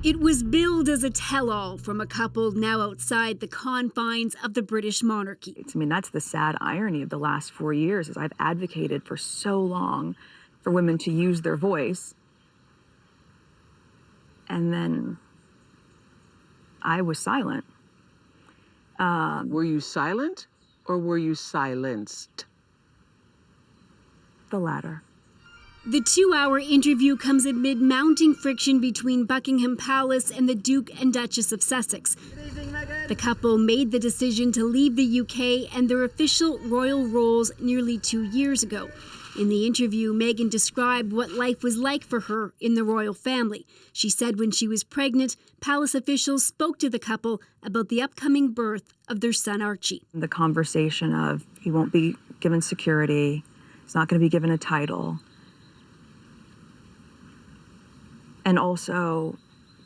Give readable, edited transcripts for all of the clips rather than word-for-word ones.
It was billed as a tell-all from a couple now outside the confines of the British monarchy. I mean, that's the sad irony of the last 4 years, is I've advocated for so long for women to use their voice. And then I was silent. Were you silent or were you silenced? The latter. The 2-hour interview comes amid mounting friction between Buckingham Palace and the Duke and Duchess of Sussex. Good evening, Meghan. The couple made the decision to leave the UK and their official royal roles nearly 2 years ago. In the interview, Meghan described what life was like for her in the royal family. She said when she was pregnant, palace officials spoke to the couple about the upcoming birth of their son Archie. The conversation of he won't be given security, he's not going to be given a title. And also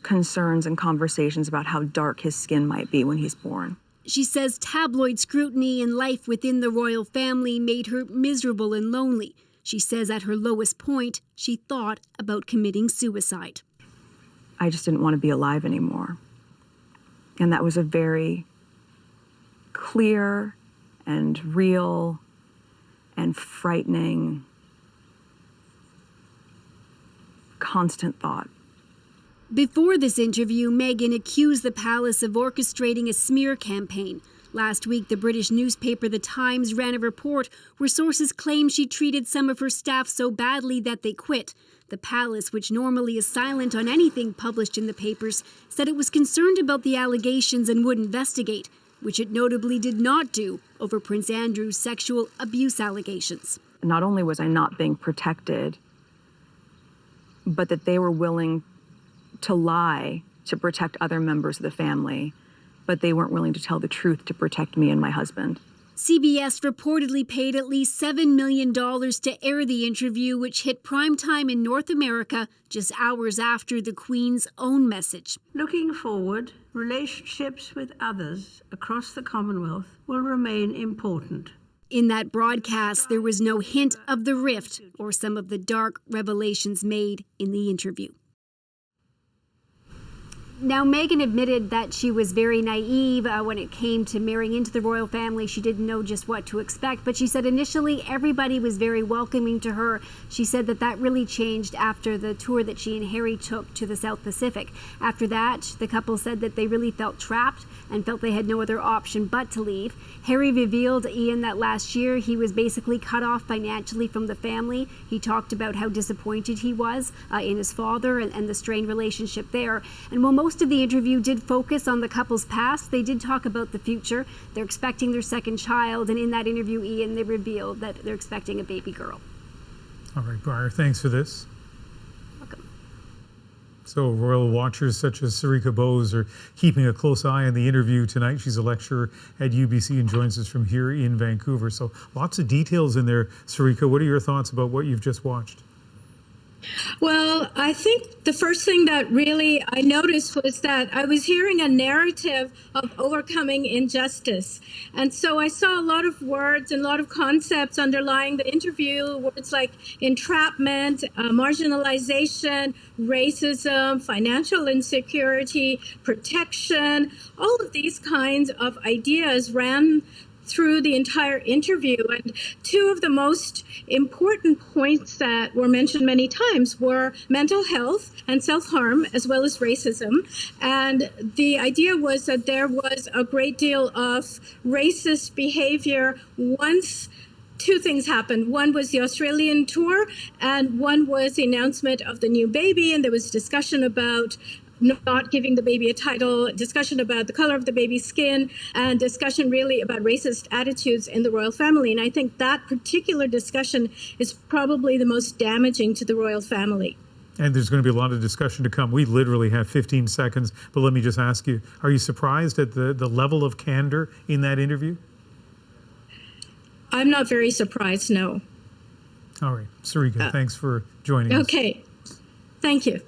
concerns and conversations about how dark his skin might be when he's born. She says tabloid scrutiny and life within the royal family made her miserable and lonely. She says at her lowest point, she thought about committing suicide. I just didn't want to be alive anymore. And that was a very clear and real and frightening constant thought. Before this interview, Meghan accused the palace of orchestrating a smear campaign. Last week, the British newspaper The Times ran a report where sources claimed she treated some of her staff so badly that they quit. The palace, which normally is silent on anything published in the papers, said it was concerned about the allegations and would investigate, which it notably did not do over Prince Andrew's sexual abuse allegations. Not only was I not being protected, but that they were willing to lie to protect other members of the family, but they weren't willing to tell the truth to protect me and my husband. CBS reportedly paid at least $7 million to air the interview, which hit primetime in North America just hours after the Queen's own message. Looking forward, relationships with others across the Commonwealth will remain important. In that broadcast, there was no hint of the rift or some of the dark revelations made in the interview. Now, Meghan admitted that she was very naive when it came to marrying into the royal family. She didn't know just what to expect, but she said initially everybody was very welcoming to her. She said that that really changed after the tour that she and Harry took to the South Pacific. After that, the couple said that they really felt trapped and felt they had no other option but to leave. Harry revealed, Ian, that last year he was basically cut off financially from the family. He talked about how disappointed he was in his father and the strained relationship there. And while most of the interview did focus on the couple's past, they did talk about the future. They're expecting their second child, and in that interview, Ian, they revealed that they're expecting a baby girl. All right, Briar, thanks for this. Welcome. So royal watchers such as Sarika Bowes are keeping a close eye on the interview tonight. She's a lecturer at UBC and joins us from here in Vancouver. So lots of details in there. Sarika, what are your thoughts about what you've just watched? Well, I think the first thing that really I noticed was that I was hearing a narrative of overcoming injustice. And so I saw a lot of words and a lot of concepts underlying the interview, words like entrapment, marginalization, racism, financial insecurity, protection. All of these kinds of ideas ran through the entire interview. And two of the most important points that were mentioned many times were mental health and self-harm, as well as racism. And the idea was that there was a great deal of racist behavior once two things happened. One was the Australian tour, and one was the announcement of the new baby. And there was discussion about not giving the baby a title, discussion about the color of the baby's skin, and discussion really about racist attitudes in the royal family. And I think that particular discussion is probably the most damaging to the royal family. And there's going to be a lot of discussion to come. We literally have 15 seconds, but let me just ask you, are you surprised at the level of candor in that interview? I'm not very surprised, no. All right. Sarika, thanks for joining us. Okay. Thank you.